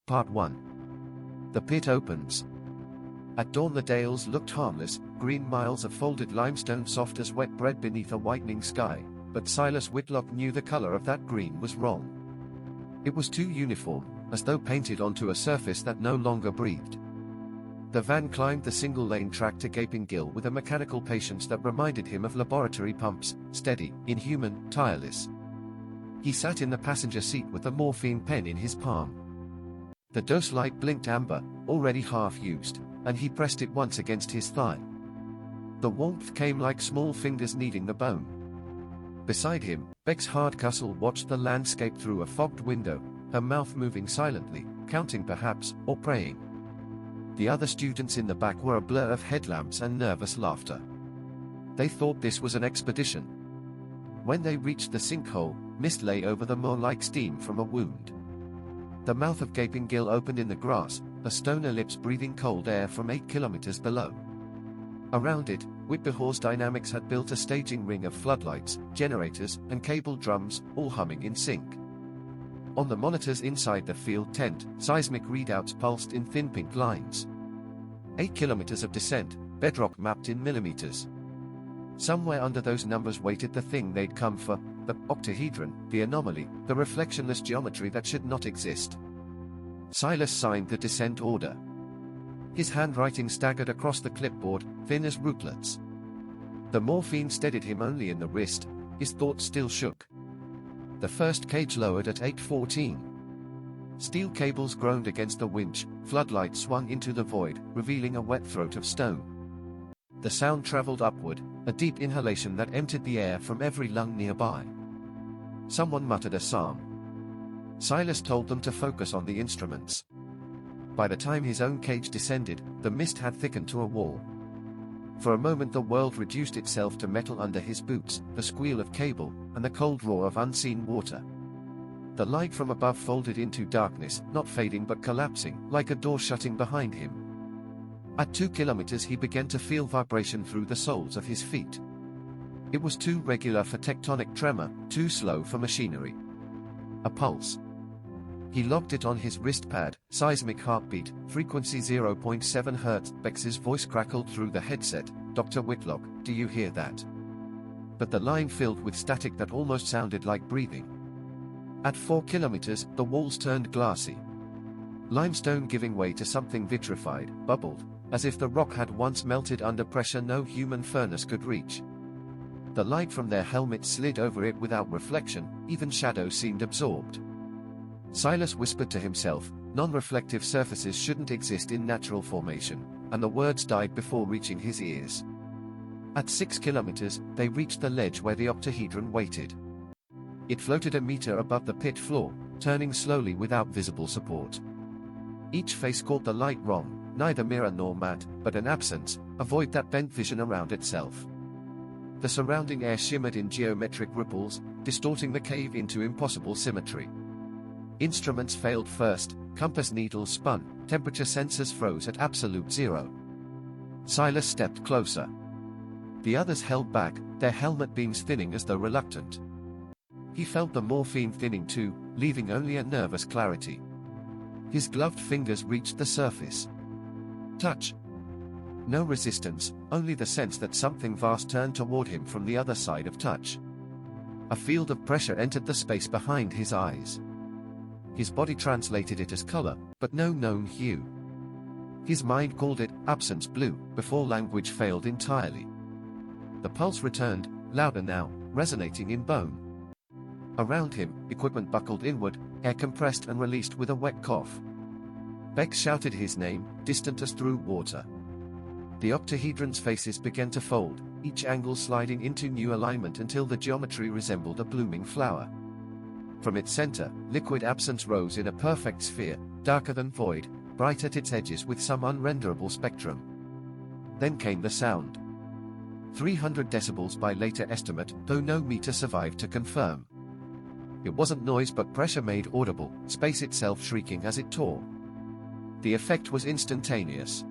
Part 1. The pit opens. At dawn the Dales looked harmless, green miles of folded limestone soft as wet bread beneath a whitening sky, but Silas Whitlock knew the color of that green was wrong. It was too uniform, as though painted onto a surface that no longer breathed. The van climbed the single-lane track to Gaping Gill with a mechanical patience that reminded him of laboratory pumps, steady, inhuman, tireless. He sat in the passenger seat with a morphine pen in his palm. The dose light blinked amber, already half used, and he pressed it once against his thigh. The warmth came like small fingers kneading the bone. Beside him, Bex Hardcastle watched the landscape through a fogged window, her mouth moving silently, counting perhaps, or praying. The other students in the back were a blur of headlamps and nervous laughter. They thought this was an expedition. When they reached the sinkhole, mist lay over the moor like steam from a wound. The mouth of Gaping Gill opened in the grass, a stone ellipse breathing cold air from 8 kilometers below. Around it, Whitbehor's Dynamics had built a staging ring of floodlights, generators, and cable drums, all humming in sync. On the monitors inside the field tent, seismic readouts pulsed in thin pink lines. 8 kilometers of descent, bedrock mapped in millimeters. Somewhere under those numbers waited the thing they'd come for, the octahedron, the anomaly, the reflectionless geometry that should not exist. Silas signed the descent order. His handwriting staggered across the clipboard, thin as rootlets. The morphine steadied him only in the wrist, his thoughts still shook. The first cage lowered at 8:14. Steel cables groaned against the winch, floodlights swung into the void, revealing a wet throat of stone. The sound traveled upward, a deep inhalation that emptied the air from every lung nearby. Someone muttered a psalm. Silas told them to focus on the instruments. By the time his own cage descended, the mist had thickened to a wall. For a moment the world reduced itself to metal under his boots, the squeal of cable, and the cold roar of unseen water. The light from above folded into darkness, not fading but collapsing, like a door shutting behind him. At 2 kilometers he began to feel vibration through the soles of his feet. It was too regular for tectonic tremor, too slow for machinery. A pulse. He logged it on his wrist pad, seismic heartbeat, frequency 0.7 Hz. Bex's voice crackled through the headset, "Dr. Whitlock, do you hear that?" But the line filled with static that almost sounded like breathing. At 4 kilometers, the walls turned glassy. Limestone giving way to something vitrified, bubbled, as if the rock had once melted under pressure no human furnace could reach. The light from their helmets slid over it without reflection, even shadow seemed absorbed. Silas whispered to himself, non-reflective surfaces shouldn't exist in natural formation, and the words died before reaching his ears. At 6 kilometers, they reached the ledge where the octahedron waited. It floated a meter above the pit floor, turning slowly without visible support. Each face caught the light wrong, neither mirror nor matte, but an absence, a void that bent vision around itself. The surrounding air shimmered in geometric ripples, distorting the cave into impossible symmetry. Instruments failed first, compass needles spun, temperature sensors froze at absolute zero. Silas stepped closer. The others held back, their helmet beams thinning as though reluctant. He felt the morphine thinning too, leaving only a nervous clarity. His gloved fingers reached the surface. Touch. No resistance, only the sense that something vast turned toward him from the other side of touch. A field of pressure entered the space behind his eyes. His body translated it as color, but no known hue. His mind called it absence blue, before language failed entirely. The pulse returned, louder now, resonating in bone. Around him, equipment buckled inward, air compressed and released with a wet cough. Bex shouted his name, distant as through water. The octahedron's faces began to fold, each angle sliding into new alignment until the geometry resembled a blooming flower. From its center, liquid absence rose in a perfect sphere, darker than void, bright at its edges with some unrenderable spectrum. Then came the sound. 300 decibels by later estimate, though no meter survived to confirm. It wasn't noise but pressure made audible, space itself shrieking as it tore. The effect was instantaneous.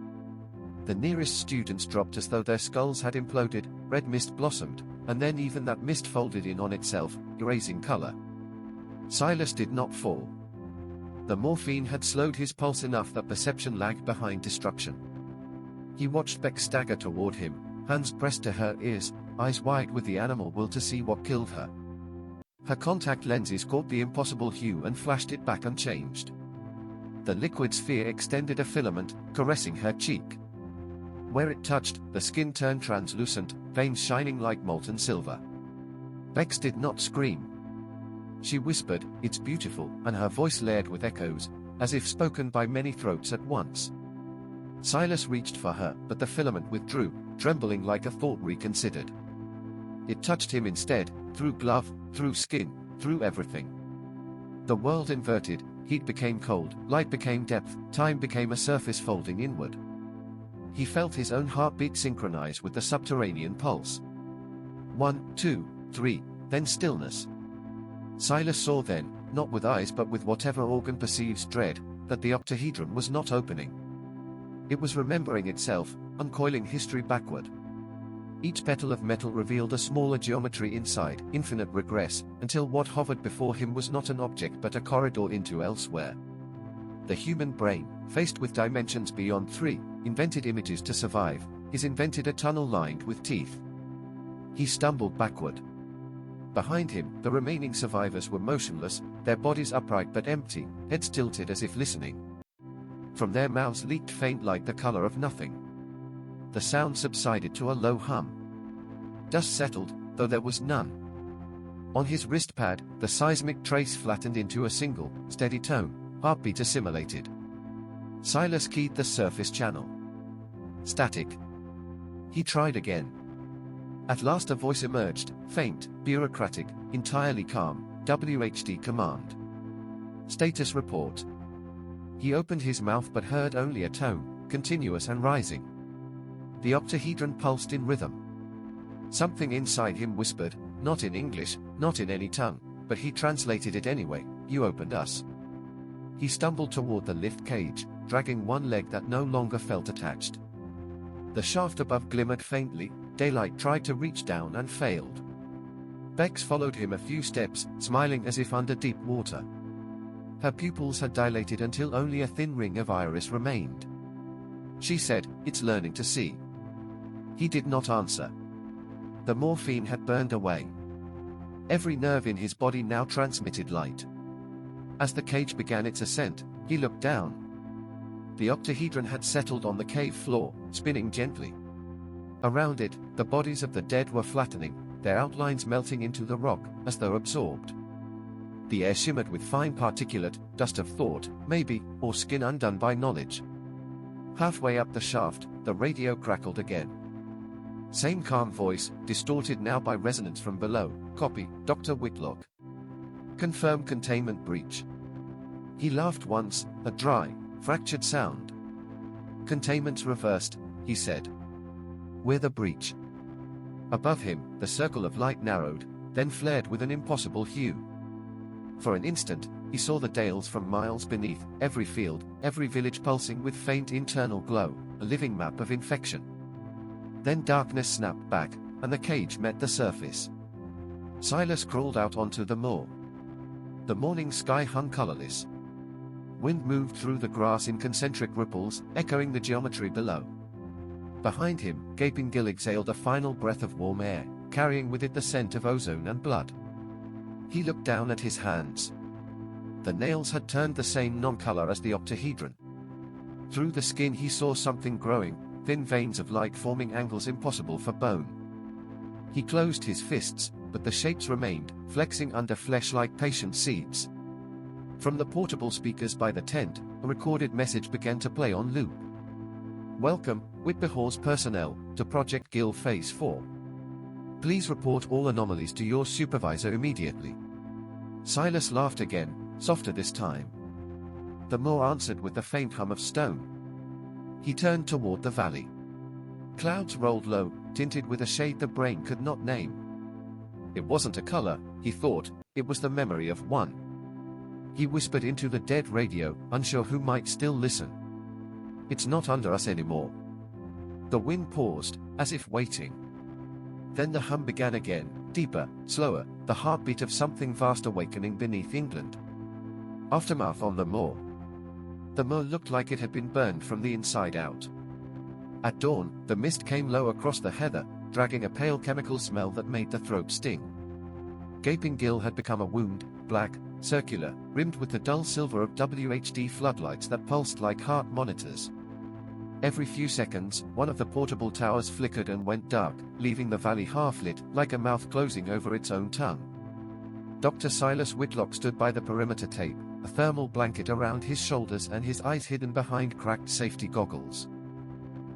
The nearest students dropped as though their skulls had imploded, red mist blossomed, and then even that mist folded in on itself, erasing color. Silas did not fall. The morphine had slowed his pulse enough that perception lagged behind destruction. He watched Beck stagger toward him, hands pressed to her ears, eyes wide with the animal will to see what killed her. Her contact lenses caught the impossible hue and flashed it back unchanged. The liquid sphere extended a filament, caressing her cheek. Where it touched, the skin turned translucent, veins shining like molten silver. Bex did not scream. She whispered, "It's beautiful," and her voice layered with echoes, as if spoken by many throats at once. Silas reached for her, but the filament withdrew, trembling like a thought reconsidered. It touched him instead, through glove, through skin, through everything. The world inverted, heat became cold, light became depth, time became a surface folding inward. He felt his own heartbeat synchronize with the subterranean pulse. 1, 2, 3, then stillness. Silas saw then, not with eyes but with whatever organ perceives dread, that the octahedron was not opening. It was remembering itself, uncoiling history backward. Each petal of metal revealed a smaller geometry inside, infinite regress, until what hovered before him was not an object but a corridor into elsewhere. The human brain, faced with dimensions beyond 3, invented images to survive, is invented a tunnel lined with teeth. He stumbled backward. Behind him, the remaining survivors were motionless, their bodies upright but empty, heads tilted as if listening. From their mouths leaked faint light the color of nothing. The sound subsided to a low hum. Dust settled, though there was none. On his wrist pad, the seismic trace flattened into a single, steady tone, heartbeat assimilated. Silas keyed the surface channel. Static. He tried again. At last a voice emerged, faint, bureaucratic, entirely calm, WHD command. Status report. He opened his mouth but heard only a tone, continuous and rising. The octahedron pulsed in rhythm. Something inside him whispered, not in English, not in any tongue, but he translated it anyway, "You opened us." He stumbled toward the lift cage, dragging one leg that no longer felt attached. The shaft above glimmered faintly, daylight tried to reach down and failed. Bex followed him a few steps, smiling as if under deep water. Her pupils had dilated until only a thin ring of iris remained. She said, "It's learning to see." He did not answer. The morphine had burned away. Every nerve in his body now transmitted light. As the cage began its ascent, he looked down. The octahedron had settled on the cave floor, spinning gently. Around it, the bodies of the dead were flattening, their outlines melting into the rock, as though absorbed. The air shimmered with fine particulate, dust of thought, maybe, or skin undone by knowledge. Halfway up the shaft, the radio crackled again. Same calm voice, distorted now by resonance from below. "Copy, Dr. Whitlock. Confirm containment breach." He laughed once, a dry, fractured sound. "Containment's reversed," he said. "We're the breach." Above him, the circle of light narrowed, then flared with an impossible hue. For an instant, he saw the Dales from miles beneath, every field, every village pulsing with faint internal glow, a living map of infection. Then darkness snapped back, and the cage met the surface. Silas crawled out onto the moor. The morning sky hung colorless. Wind moved through the grass in concentric ripples, echoing the geometry below. Behind him, Gaping Gill exhaled a final breath of warm air, carrying with it the scent of ozone and blood. He looked down at his hands. The nails had turned the same non-color as the octahedron. Through the skin he saw something growing, thin veins of light forming angles impossible for bone. He closed his fists, but the shapes remained, flexing under flesh like patient seeds. From the portable speakers by the tent, a recorded message began to play on loop. "Welcome, Whitby Hall's personnel, to Project Gill Phase 4. Please report all anomalies to your supervisor immediately." Silas laughed again, softer this time. The moor answered with the faint hum of stone. He turned toward the valley. Clouds rolled low, tinted with a shade the brain could not name. It wasn't a color, he thought, it was the memory of one. He whispered into the dead radio, unsure who might still listen. "It's not under us anymore." The wind paused, as if waiting. Then the hum began again, deeper, slower, the heartbeat of something vast awakening beneath England. Aftermath on the moor. The moor looked like it had been burned from the inside out. At dawn, the mist came low across the heather, dragging a pale chemical smell that made the throat sting. Gaping Gill had become a wound, black, circular, rimmed with the dull silver of WHD floodlights that pulsed like heart monitors. Every few seconds, one of the portable towers flickered and went dark, leaving the valley half-lit, like a mouth closing over its own tongue. Dr. Silas Whitlock stood by the perimeter tape, a thermal blanket around his shoulders and his eyes hidden behind cracked safety goggles.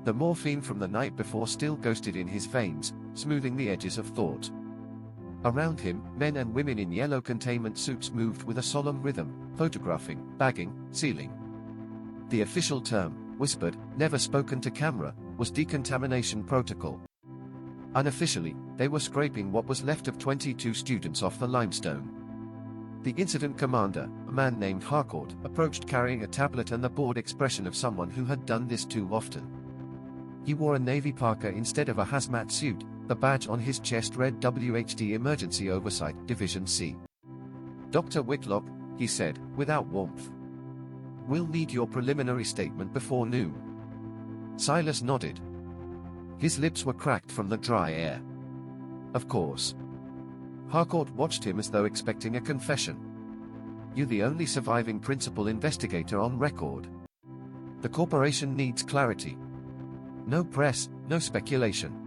The morphine from the night before still ghosted in his veins, smoothing the edges of thought. Around him, men and women in yellow containment suits moved with a solemn rhythm, photographing, bagging, sealing. The official term, whispered, never spoken to camera, was decontamination protocol. Unofficially, they were scraping what was left of 22 students off the limestone. The incident commander, a man named Harcourt, approached carrying a tablet and the bored expression of someone who had done this too often. He wore a navy parka instead of a hazmat suit. The badge on his chest read WHD Emergency Oversight, Division C. Dr. Whitlock, he said, without warmth. We'll need your preliminary statement before noon. Silas nodded. His lips were cracked from the dry air. Of course. Harcourt watched him as though expecting a confession. You're the only surviving principal investigator on record. The corporation needs clarity. No press, no speculation.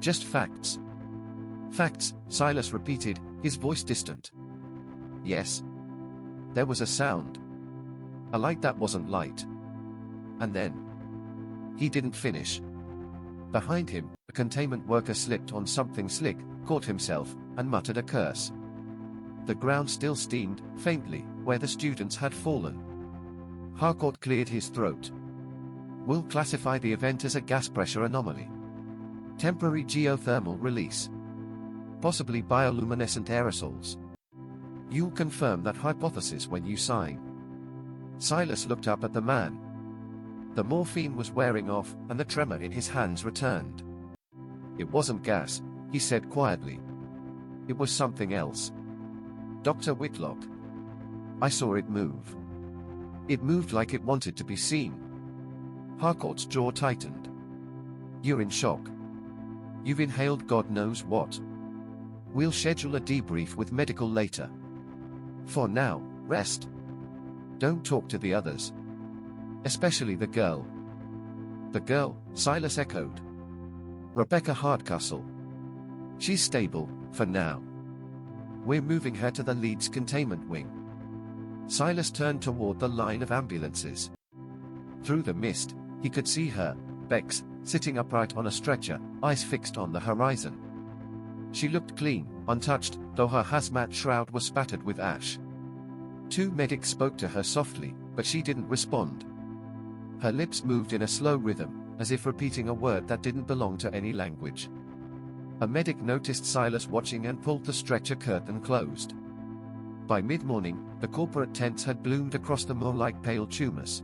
Just facts. Facts, Silas repeated, his voice distant. Yes. There was a sound. A light that wasn't light. And then. He didn't finish. Behind him, a containment worker slipped on something slick, caught himself, and muttered a curse. The ground still steamed, faintly, where the students had fallen. Harcourt cleared his throat. We'll classify the event as a gas pressure anomaly. Temporary geothermal release. Possibly bioluminescent aerosols. You'll confirm that hypothesis when you sign. Silas looked up at the man. The morphine was wearing off, and the tremor in his hands returned. It wasn't gas, he said quietly. It was something else. Dr. Whitlock. I saw it move. It moved like it wanted to be seen. Harcourt's jaw tightened. You're in shock. You've inhaled God knows what. We'll schedule a debrief with medical later. For now, rest. Don't talk to the others. Especially the girl. The girl, Silas echoed. Rebecca Hardcastle. She's stable, for now. We're moving her to the Leeds containment wing. Silas turned toward the line of ambulances. Through the mist, he could see her, Bex, sitting upright on a stretcher, eyes fixed on the horizon. She looked clean, untouched, though her hazmat shroud was spattered with ash. Two medics spoke to her softly, but she didn't respond. Her lips moved in a slow rhythm, as if repeating a word that didn't belong to any language. A medic noticed Silas watching and pulled the stretcher curtain closed. By mid-morning, the corporate tents had bloomed across the moor like pale tumors.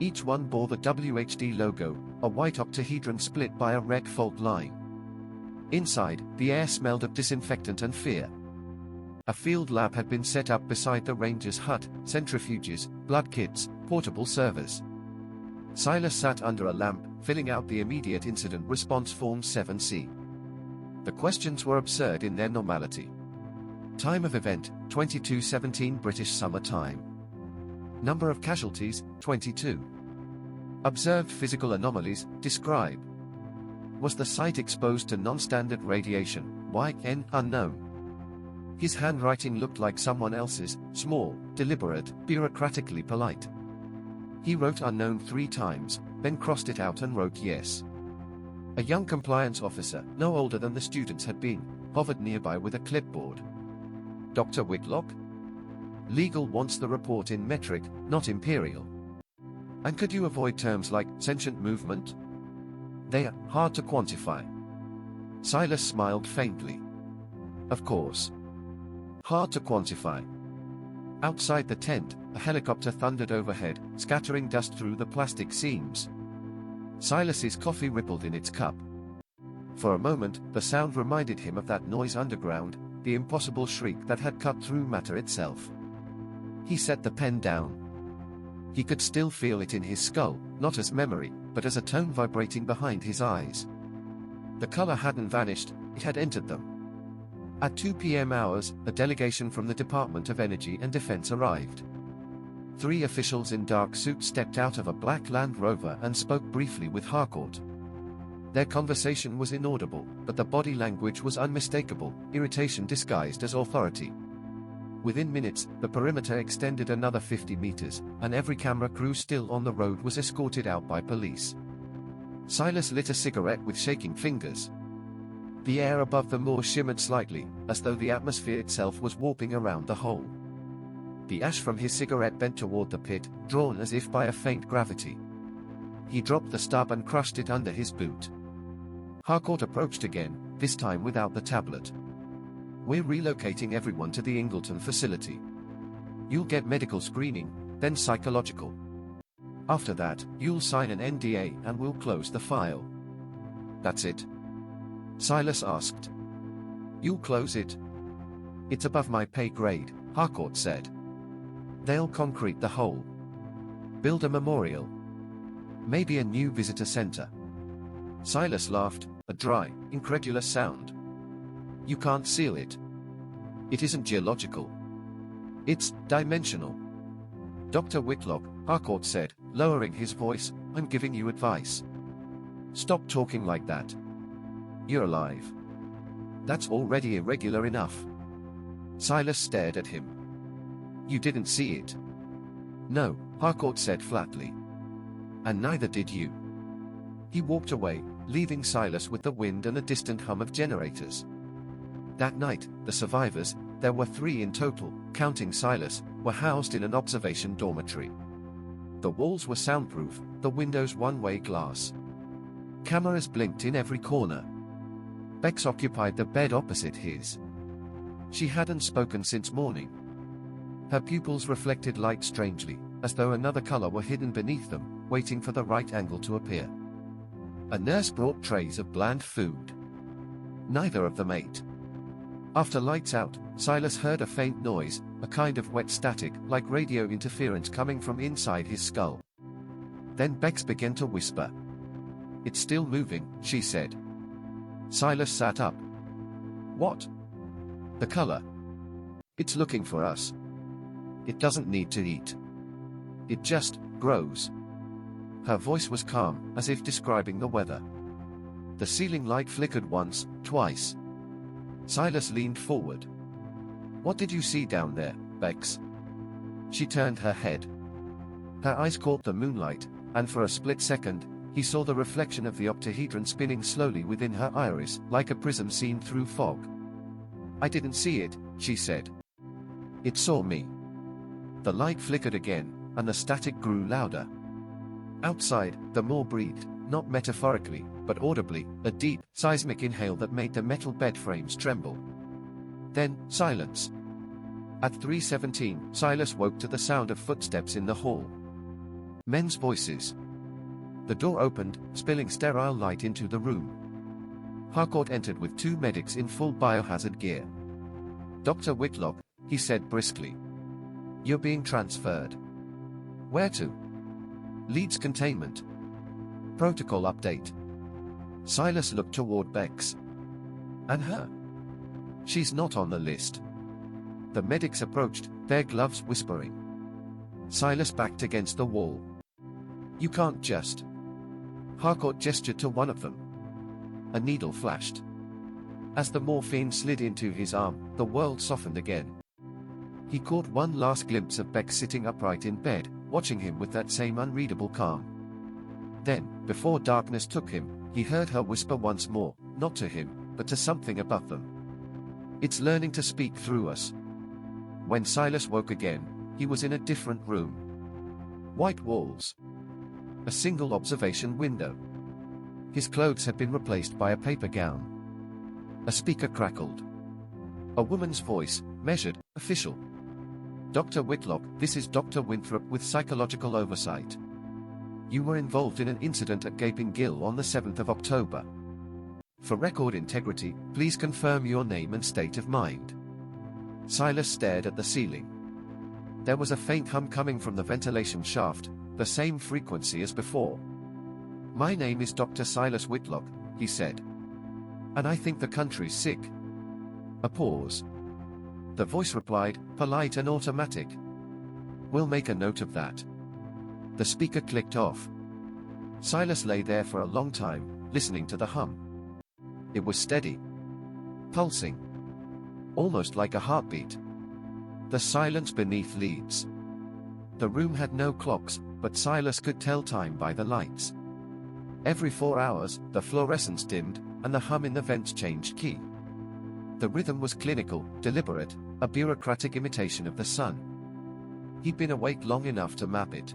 Each one bore the WHD logo, a white octahedron split by a red fault line. Inside, the air smelled of disinfectant and fear. A field lab had been set up beside the ranger's hut, centrifuges, blood kits, portable servers. Silas sat under a lamp, filling out the immediate incident response form 7C. The questions were absurd in their normality. Time of event, 22:17 British Summer Time. Number of casualties, 22. Observed physical anomalies, describe. Was the site exposed to non-standard radiation, YN unknown. His handwriting looked like someone else's, small, deliberate, bureaucratically polite. He wrote unknown 3 times, then crossed it out and wrote yes. A young compliance officer, no older than the students had been, hovered nearby with a clipboard. Dr. Whitlock? Legal wants the report in metric, not imperial. And could you avoid terms like sentient movement? They are hard to quantify. Silas smiled faintly. Of course. Hard to quantify. Outside the tent, a helicopter thundered overhead, scattering dust through the plastic seams. Silas's coffee rippled in its cup. For a moment, the sound reminded him of that noise underground, the impossible shriek that had cut through matter itself. He set the pen down. He could still feel it in his skull, not as memory, but as a tone vibrating behind his eyes. The color hadn't vanished, it had entered them. At 2 p.m. hours, a delegation from the Department of Energy and Defense arrived. 3 officials in dark suits stepped out of a black Land Rover and spoke briefly with Harcourt. Their conversation was inaudible, but the body language was unmistakable, irritation disguised as authority. Within minutes, the perimeter extended another 50 meters, and every camera crew still on the road was escorted out by police. Silas lit a cigarette with shaking fingers. The air above the moor shimmered slightly, as though the atmosphere itself was warping around the hole. The ash from his cigarette bent toward the pit, drawn as if by a faint gravity. He dropped the stub and crushed it under his boot. Harcourt approached again, this time without the tablet. "We're relocating everyone to the Ingleton facility. You'll get medical screening, then psychological. After that, you'll sign an NDA and we'll close the file." "That's it?" Silas asked. "You'll close it?" "It's above my pay grade," Harcourt said. "They'll concrete the hole. Build a memorial. Maybe a new visitor center." Silas laughed, a dry, incredulous sound. "You can't seal it. It isn't geological. It's dimensional." "Dr. Whitlock," Harcourt said, lowering his voice, "I'm giving you advice. Stop talking like that. You're alive. That's already irregular enough." Silas stared at him. "You didn't see it?" "No," Harcourt said flatly. "And neither did you." He walked away, leaving Silas with the wind and the distant hum of generators. That night, the survivors, there were 3 in total, counting Silas, were housed in an observation dormitory. The walls were soundproof, the windows one-way glass. Cameras blinked in every corner. Bex occupied the bed opposite his. She hadn't spoken since morning. Her pupils reflected light strangely, as though another color were hidden beneath them, waiting for the right angle to appear. A nurse brought trays of bland food. Neither of them ate. After lights out, Silas heard a faint noise, a kind of wet static, like radio interference coming from inside his skull. Then Bex began to whisper. "It's still moving," she said. Silas sat up. "What?" "The color. It's looking for us. It doesn't need to eat. It just grows." Her voice was calm, as if describing the weather. The ceiling light flickered once, twice. Silas leaned forward. "What did you see down there, Bex?" She turned her head. Her eyes caught the moonlight, and for a split second, he saw the reflection of the octahedron spinning slowly within her iris, like a prism seen through fog. "I didn't see it," she said. "It saw me." The light flickered again, and the static grew louder. Outside, the moor breathed, not metaphorically, but audibly, a deep, seismic inhale that made the metal bed frames tremble. Then, silence. At 3:17, Silas woke to the sound of footsteps in the hall. Men's voices. The door opened, spilling sterile light into the room. Harcourt entered with 2 medics in full biohazard gear. "Dr. Whitlock," he said briskly. "You're being transferred." "Where to?" "Leeds containment. Protocol update." Silas looked toward Bex. "And her?" "She's not on the list." The medics approached, their gloves whispering. Silas backed against the wall. "You can't just." Harcourt gestured to one of them. A needle flashed. As the morphine slid into his arm, the world softened again. He caught one last glimpse of Bex sitting upright in bed, watching him with that same unreadable calm. Then, before darkness took him, he heard her whisper once more, not to him, but to something above them. "It's learning to speak through us." When Silas woke again, he was in a different room. White walls. A single observation window. His clothes had been replaced by a paper gown. A speaker crackled. A woman's voice, measured, official. "Dr. Whitlock, this is Dr. Winthrop with psychological oversight. You were involved in an incident at Gaping Gill on the 7th of October. For record integrity, please confirm your name and state of mind." Silas stared at the ceiling. There was a faint hum coming from the ventilation shaft, the same frequency as before. "My name is Dr. Silas Whitlock," he said. "And I think the country's sick." A pause. The voice replied, polite and automatic. "We'll make a note of that." The speaker clicked off. Silas lay there for a long time, listening to the hum. It was steady. Pulsing. Almost like a heartbeat. The silence beneath leads. The room had no clocks, but Silas could tell time by the lights. Every 4 hours, the fluorescence dimmed, and the hum in the vents changed key. The rhythm was clinical, deliberate, a bureaucratic imitation of the sun. He'd been awake long enough to map it.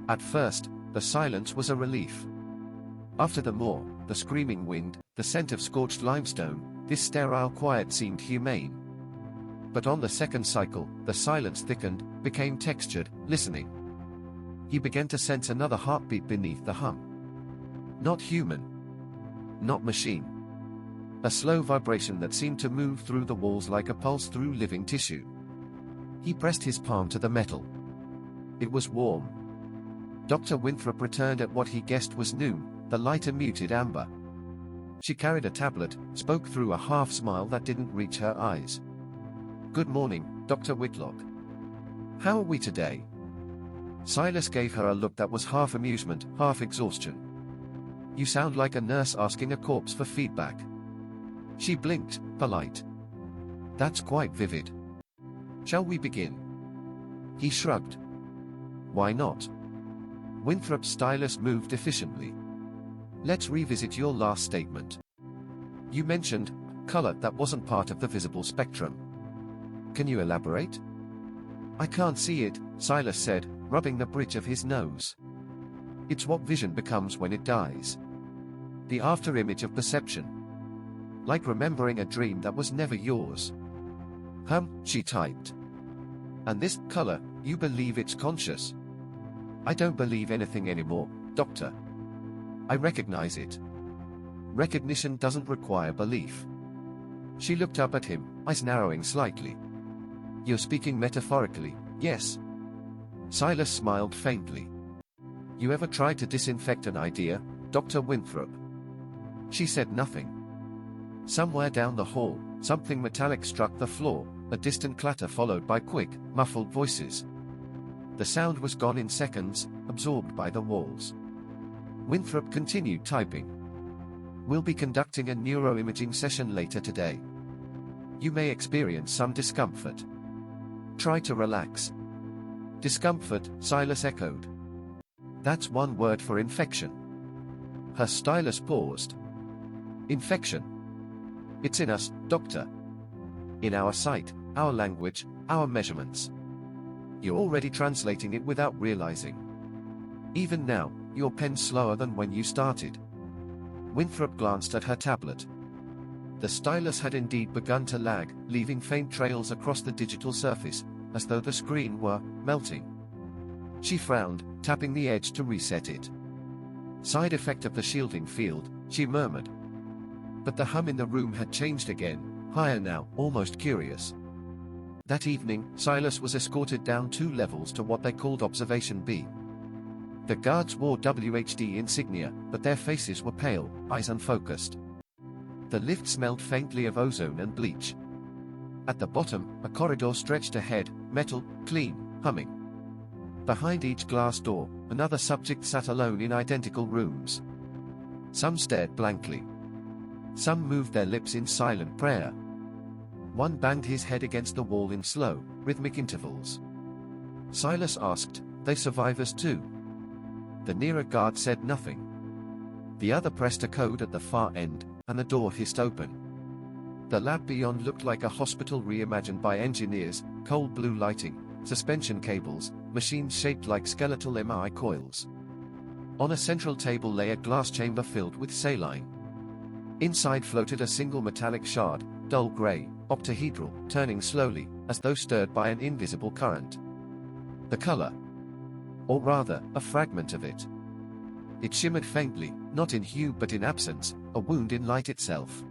At first, the silence was a relief. After the moor, the screaming wind, the scent of scorched limestone, this sterile quiet seemed humane. But on the second cycle, the silence thickened, became textured, listening. He began to sense another heartbeat beneath the hum. Not human. Not machine. A slow vibration that seemed to move through the walls like a pulse through living tissue. He pressed his palm to the metal. It was warm. Dr. Winthrop returned at what he guessed was noon, the lighter muted amber. She carried a tablet, spoke through a half-smile that didn't reach her eyes. "Good morning, Dr. Whitlock. How are we today?" Silas gave her a look that was half amusement, half exhaustion. "You sound like a nurse asking a corpse for feedback." She blinked, polite. "That's quite vivid. Shall we begin?" He shrugged. "Why not?" Winthrop's stylus moved efficiently. "Let's revisit your last statement. You mentioned color that wasn't part of the visible spectrum. Can you elaborate?" "I can't see it," Silas said, rubbing the bridge of his nose. "It's what vision becomes when it dies. The after-image of perception. Like remembering a dream that was never yours." She typed. "And this color, you believe it's conscious?" "I don't believe anything anymore, Doctor. I recognize it. Recognition doesn't require belief." She looked up at him, eyes narrowing slightly. "You're speaking metaphorically, yes?" Silas smiled faintly. "You ever tried to disinfect an idea, Dr. Winthrop?" She said nothing. Somewhere down the hall, something metallic struck the floor, a distant clatter followed by quick, muffled voices. The sound was gone in seconds, absorbed by the walls. Winthrop continued typing. "We'll be conducting a neuroimaging session later today. You may experience some discomfort. Try to relax." "Discomfort," Silas echoed. "That's one word for infection." Her stylus paused. "Infection. It's in us, Doctor. In our sight, our language, our measurements. You're already translating it without realizing. Even now, your pen's slower than when you started." Winthrop glanced at her tablet. The stylus had indeed begun to lag, leaving faint trails across the digital surface, as though the screen were melting. She frowned, tapping the edge to reset it. "Side effect of the shielding field," she murmured. But the hum in the room had changed again, higher now, almost curious. That evening, Silas was escorted down 2 levels to what they called Observation B. The guards wore WHD insignia, but their faces were pale, eyes unfocused. The lift smelled faintly of ozone and bleach. At the bottom, a corridor stretched ahead, metal, clean, humming. Behind each glass door, another subject sat alone in identical rooms. Some stared blankly. Some moved their lips in silent prayer. One banged his head against the wall in slow, rhythmic intervals. Silas asked, "They survivors too?" The nearer guard said nothing. The other pressed a code at the far end, and the door hissed open. The lab beyond looked like a hospital reimagined by engineers, cold blue lighting, suspension cables, machines shaped like skeletal MRI coils. On a central table lay a glass chamber filled with saline. Inside floated a single metallic shard, dull gray, octahedral, turning slowly, as though stirred by an invisible current. The color. Or rather, a fragment of it. It shimmered faintly, not in hue but in absence, a wound in light itself.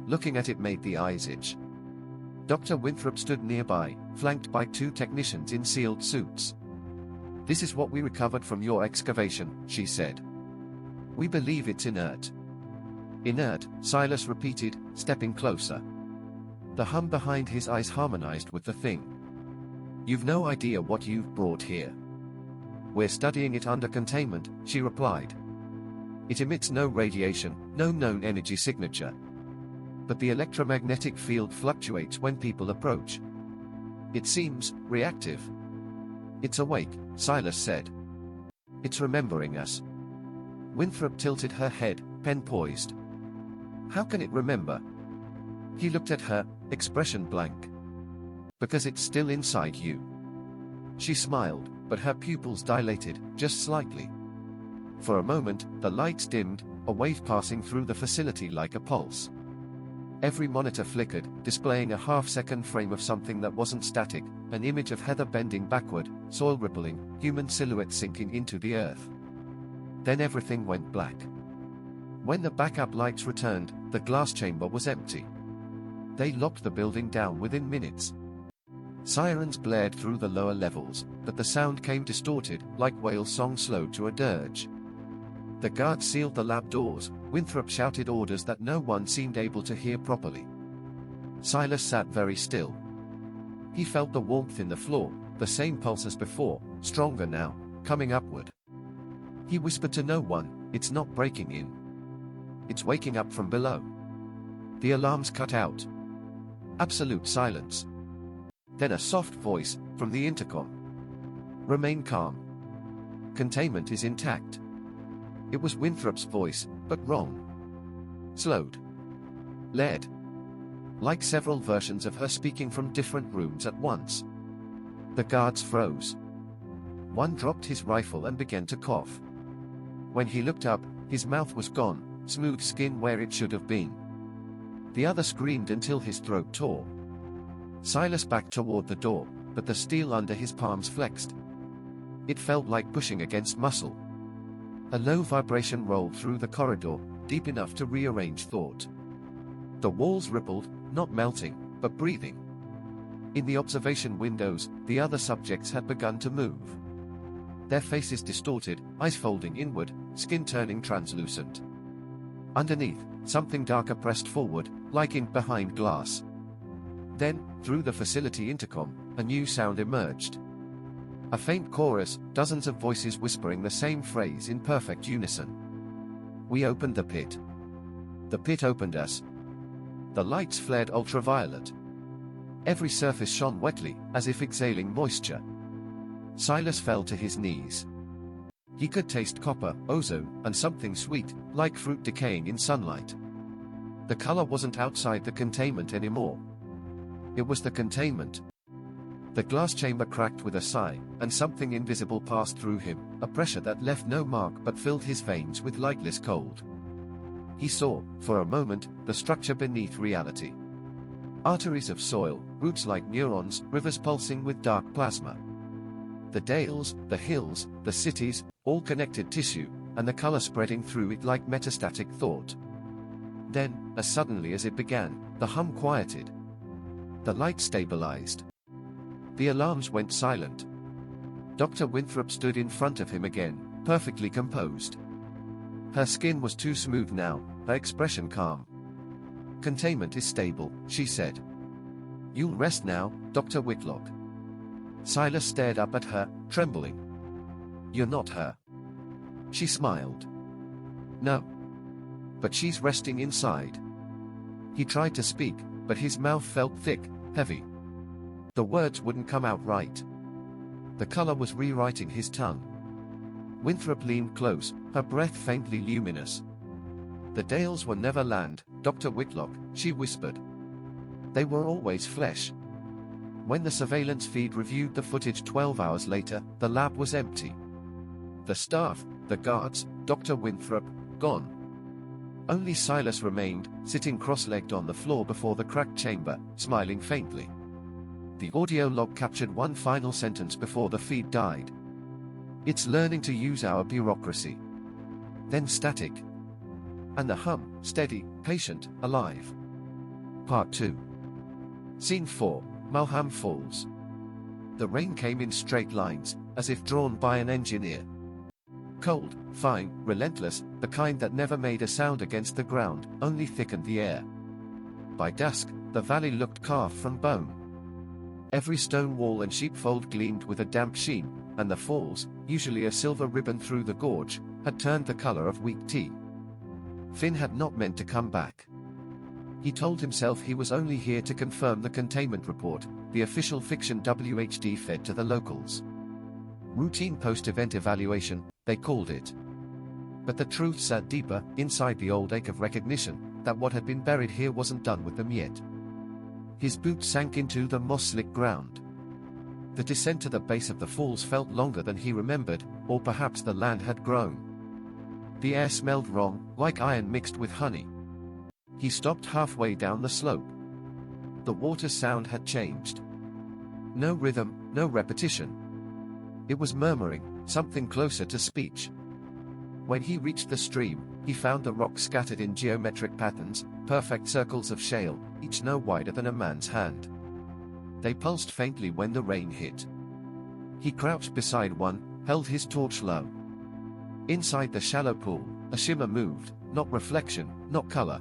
Looking at it made the eyes itch. Dr. Winthrop stood nearby, flanked by 2 technicians in sealed suits. "This is what we recovered from your excavation," she said. "We believe it's inert." "Inert," Silas repeated, stepping closer. The hum behind his eyes harmonized with the thing. "You've no idea what you've brought here." "We're studying it under containment," she replied. "It emits no radiation, no known energy signature. But the electromagnetic field fluctuates when people approach. It seems reactive." "It's awake," Silas said. "It's remembering us." Winthrop tilted her head, pen poised. "How can it remember?" He looked at her, expression blank. "Because it's still inside you." She smiled, but her pupils dilated, just slightly. For a moment, the lights dimmed, a wave passing through the facility like a pulse. Every monitor flickered, displaying a half-second frame of something that wasn't static, an image of heather bending backward, soil rippling, human silhouette sinking into the earth. Then everything went black. When the backup lights returned, the glass chamber was empty. They locked the building down within minutes. Sirens blared through the lower levels, but the sound came distorted, like whale song slowed to a dirge. The guards sealed the lab doors. Winthrop shouted orders that no one seemed able to hear properly. Silas sat very still. He felt the warmth in the floor, the same pulse as before, stronger now, coming upward. He whispered to no one, "It's not breaking in. It's waking up from below." The alarms cut out. Absolute silence. Then a soft voice, from the intercom. "Remain calm. Containment is intact." It was Winthrop's voice, but wrong. Slowed. Led. Like several versions of her speaking from different rooms at once. The guards froze. One dropped his rifle and began to cough. When he looked up, his mouth was gone, smooth skin where it should have been. The other screamed until his throat tore. Silas backed toward the door, but the steel under his palms flexed. It felt like pushing against muscle. A low vibration rolled through the corridor, deep enough to rearrange thought. The walls rippled, not melting, but breathing. In the observation windows, the other subjects had begun to move. Their faces distorted, eyes folding inward, skin turning translucent. Underneath, something darker pressed forward, like ink behind glass. Then, through the facility intercom, a new sound emerged. A faint chorus, dozens of voices whispering the same phrase in perfect unison. "We opened the pit. The pit opened us." The lights flared ultraviolet. Every surface shone wetly, as if exhaling moisture. Silas fell to his knees. He could taste copper, ozone, and something sweet, like fruit decaying in sunlight. The color wasn't outside the containment anymore. It was the containment. The glass chamber cracked with a sigh, and something invisible passed through him, a pressure that left no mark but filled his veins with lightless cold. He saw, for a moment, the structure beneath reality. Arteries of soil, roots like neurons, rivers pulsing with dark plasma. The dales, the hills, the cities, all connected tissue, and the color spreading through it like metastatic thought. Then, as suddenly as it began, the hum quieted. The light stabilized. The alarms went silent. Dr. Winthrop stood in front of him again, perfectly composed. Her skin was too smooth now, her expression calm. "Containment is stable," she said. "You'll rest now, Dr. Whitlock." Silas stared up at her, trembling. "You're not her." She smiled. "No. But she's resting inside." He tried to speak, but his mouth felt thick, heavy. The words wouldn't come out right. The color was rewriting his tongue. Winthrop leaned close, her breath faintly luminous. "The Dales were never land, Dr. Whitlock," she whispered. "They were always flesh." When the surveillance feed reviewed the footage 12 hours later, the lab was empty. The staff, the guards, Dr. Winthrop, gone. Only Silas remained, sitting cross-legged on the floor before the cracked chamber, smiling faintly. The audio log captured one final sentence before the feed died. "It's learning to use our bureaucracy." Then static. And the hum, steady, patient, alive. Part 2. Scene 4, Malham Falls. The rain came in straight lines, as if drawn by an engineer. Cold, fine, relentless, the kind that never made a sound against the ground, only thickened the air. By dusk, the valley looked carved from bone. Every stone wall and sheepfold gleamed with a damp sheen, and the falls, usually a silver ribbon through the gorge, had turned the color of weak tea. Finn had not meant to come back. He told himself he was only here to confirm the containment report, the official fiction WHD fed to the locals. Routine post-event evaluation, they called it. But the truth sat deeper, inside the old ache of recognition, that what had been buried here wasn't done with them yet. His boots sank into the moss-slick ground. The descent to the base of the falls felt longer than he remembered, or perhaps the land had grown. The air smelled wrong, like iron mixed with honey. He stopped halfway down the slope. The water's sound had changed. No rhythm, no repetition. It was murmuring, something closer to speech. When he reached the stream, he found the rocks scattered in geometric patterns, perfect circles of shale, each no wider than a man's hand. They pulsed faintly when the rain hit. He crouched beside one, held his torch low. Inside the shallow pool, a shimmer moved, not reflection, not color.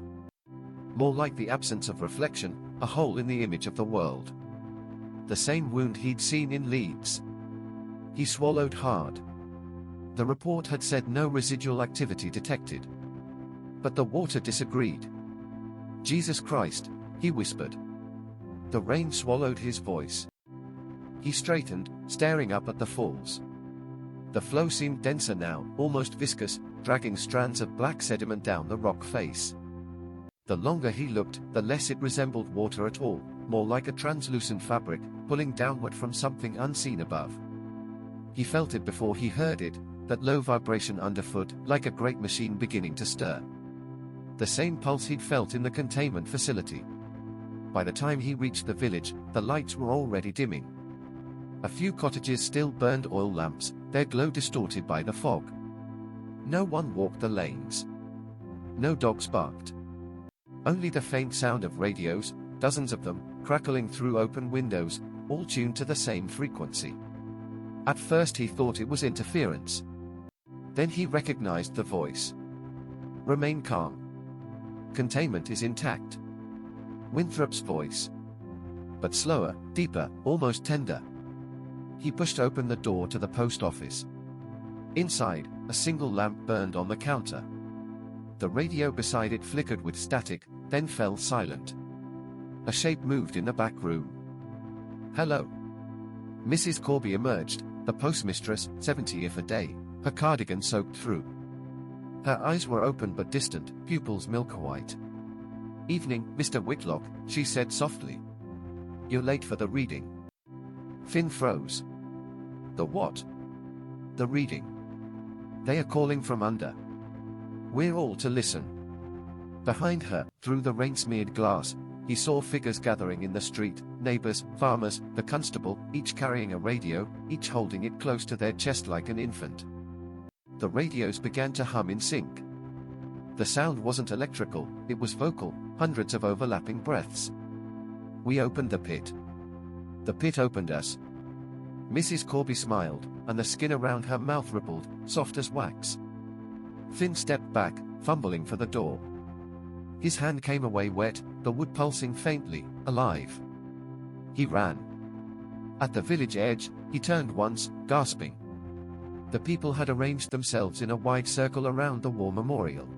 More like the absence of reflection, a hole in the image of the world. The same wound he'd seen in Leeds. He swallowed hard. The report had said no residual activity detected. But the water disagreed. Jesus Christ, he whispered. The rain swallowed his voice. He straightened, staring up at the falls. The flow seemed denser now, almost viscous, dragging strands of black sediment down the rock face. The longer he looked, the less it resembled water at all, more like a translucent fabric, pulling downward from something unseen above. He felt it before he heard it, that low vibration underfoot, like a great machine beginning to stir. The same pulse he'd felt in the containment facility. By the time he reached the village, the lights were already dimming. A few cottages still burned oil lamps, their glow distorted by the fog. No one walked the lanes. No dogs barked. Only the faint sound of radios, dozens of them, crackling through open windows, all tuned to the same frequency. At first he thought it was interference. Then he recognized the voice. Remain calm. Containment is intact. Winthrop's voice. But slower, deeper, almost tender. He pushed open the door to the post office. Inside, a single lamp burned on the counter. The radio beside it flickered with static, then fell silent. A shape moved in the back room. Hello. Mrs. Corby emerged, the postmistress, 70 if a day, her cardigan soaked through. Her eyes were open but distant, pupils milk-white. Evening, Mr. Whitlock, she said softly. You're late for the reading. Finn froze. The what? The reading. They are calling from under. We're all to listen. Behind her, through the rain-smeared glass, he saw figures gathering in the street, neighbors, farmers, the constable, each carrying a radio, each holding it close to their chest like an infant. The radios began to hum in sync. The sound wasn't electrical, it was vocal, hundreds of overlapping breaths. We opened the pit. The pit opened us. Mrs. Corby smiled, and the skin around her mouth rippled, soft as wax. Finn stepped back, fumbling for the door. His hand came away wet, the wood pulsing faintly, alive. He ran. At the village edge, he turned once, gasping. The people had arranged themselves in a wide circle around the war memorial.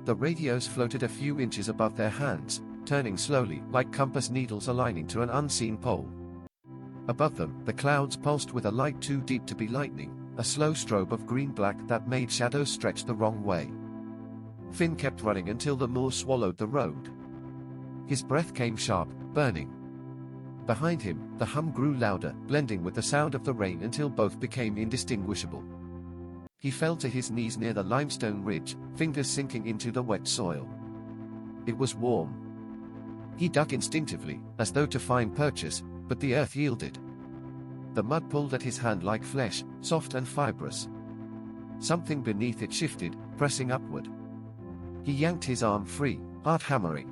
The radios floated a few inches above their hands, turning slowly, like compass needles aligning to an unseen pole. Above them, the clouds pulsed with a light too deep to be lightning, a slow strobe of green-black that made shadows stretch the wrong way. Finn kept running until the moor swallowed the road. His breath came sharp, burning. Behind him, the hum grew louder, blending with the sound of the rain until both became indistinguishable. He fell to his knees near the limestone ridge, fingers sinking into the wet soil. It was warm. He dug instinctively, as though to find purchase, but the earth yielded. The mud pulled at his hand like flesh, soft and fibrous. Something beneath it shifted, pressing upward. He yanked his arm free, heart hammering.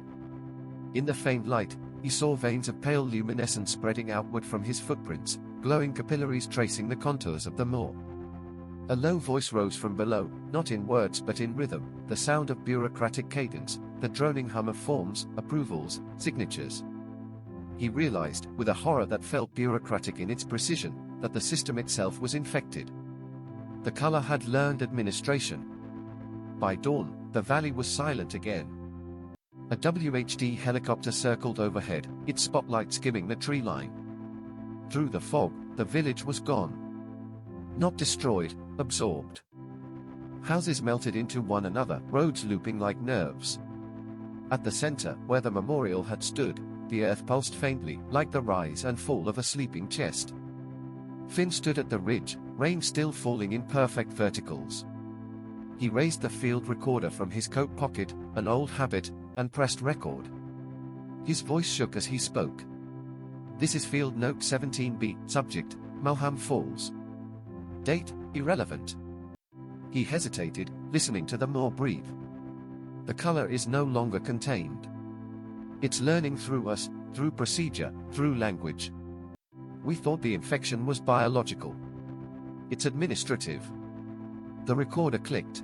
In the faint light, he saw veins of pale luminescence spreading outward from his footprints, glowing capillaries tracing the contours of the moor. A low voice rose from below, not in words but in rhythm, the sound of bureaucratic cadence, the droning hum of forms, approvals, signatures. He realized, with a horror that felt bureaucratic in its precision, that the system itself was infected. The color had learned administration. By dawn, the valley was silent again. A WHD helicopter circled overhead, its spotlight skimming the tree line. Through the fog, the village was gone. Not destroyed, absorbed. Houses melted into one another, roads looping like nerves. At the center, where the memorial had stood, the earth pulsed faintly, like the rise and fall of a sleeping chest. Finn stood at the ridge, rain still falling in perfect verticals. He raised the field recorder from his coat pocket, an old habit, and pressed record. His voice shook as he spoke. This is field note 17B, subject, Malham Falls. Date, irrelevant. He hesitated, listening to the moor breathe. The color is no longer contained. It's learning through us, through procedure, through language. We thought the infection was biological. It's administrative. The recorder clicked.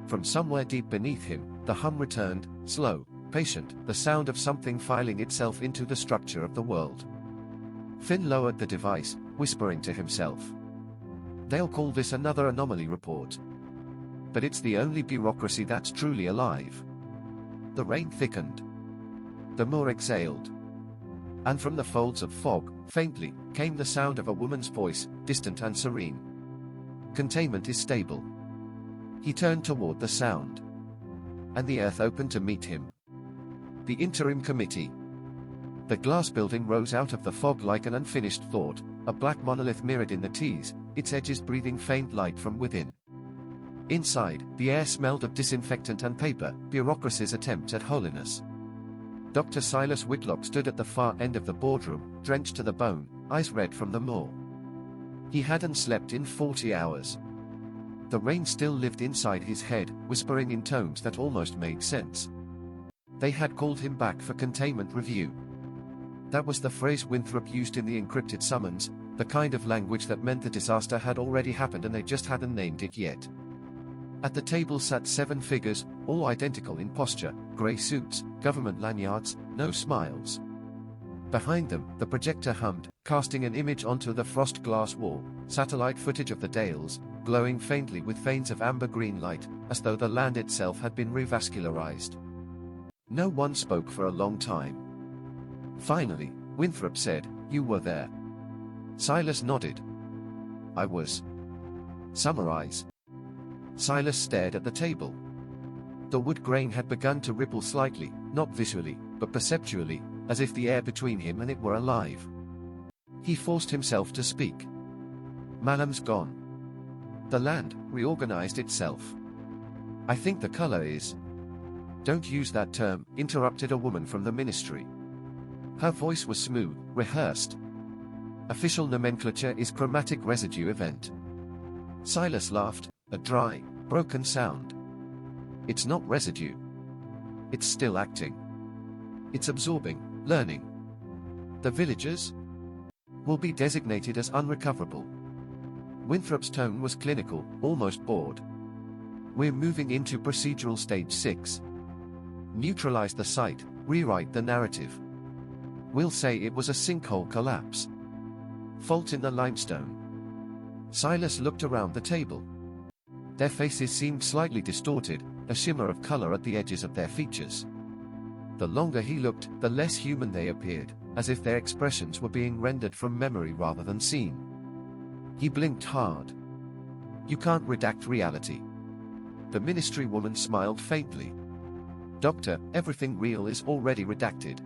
From somewhere deep beneath him, the hum returned, slow, patient, the sound of something filing itself into the structure of the world. Finn lowered the device, whispering to himself. They'll call this another anomaly report. But it's the only bureaucracy that's truly alive. The rain thickened. The moor exhaled. And from the folds of fog, faintly, came the sound of a woman's voice, distant and serene. Containment is stable. He turned toward the sound. And the earth opened to meet him. The interim committee. The glass building rose out of the fog like an unfinished thought, a black monolith mirrored in the T's, its edges breathing faint light from within. Inside, the air smelled of disinfectant and paper, bureaucracy's attempt at holiness. Dr. Silas Whitlock stood at the far end of the boardroom, drenched to the bone, eyes red from the moor. He hadn't slept in 40 hours. The rain still lived inside his head, whispering in tones that almost made sense. They had called him back for containment review. That was the phrase Winthrop used in the encrypted summons, the kind of language that meant the disaster had already happened and they just hadn't named it yet. At the table sat 7 figures, all identical in posture, grey suits, government lanyards, no smiles. Behind them, the projector hummed, casting an image onto the frost glass wall, satellite footage of the Dales, glowing faintly with veins of amber-green light, as though the land itself had been revascularized. No one spoke for a long time. Finally, Winthrop said, "You were there." Silas nodded. "I was." "Summarize." Silas stared at the table. The wood grain had begun to ripple slightly, not visually, but perceptually, as if the air between him and it were alive. He forced himself to speak. "Malham's gone. The land reorganized itself. I think the color is—" "Don't use that term," interrupted a woman from the ministry. Her voice was smooth, rehearsed. "Official nomenclature is chromatic residue event." Silas laughed, a dry, broken sound. "It's not residue. It's still acting. It's absorbing, learning. The villagers will be designated as unrecoverable." Winthrop's tone was clinical, almost bored. "We're moving into procedural stage 6. Neutralize the site, rewrite the narrative. We'll say it was a sinkhole collapse. Fault in the limestone." Silas looked around the table. Their faces seemed slightly distorted, a shimmer of color at the edges of their features. The longer he looked, the less human they appeared, as if their expressions were being rendered from memory rather than seen. He blinked hard. "You can't redact reality." The ministry woman smiled faintly. "Doctor, everything real is already redacted.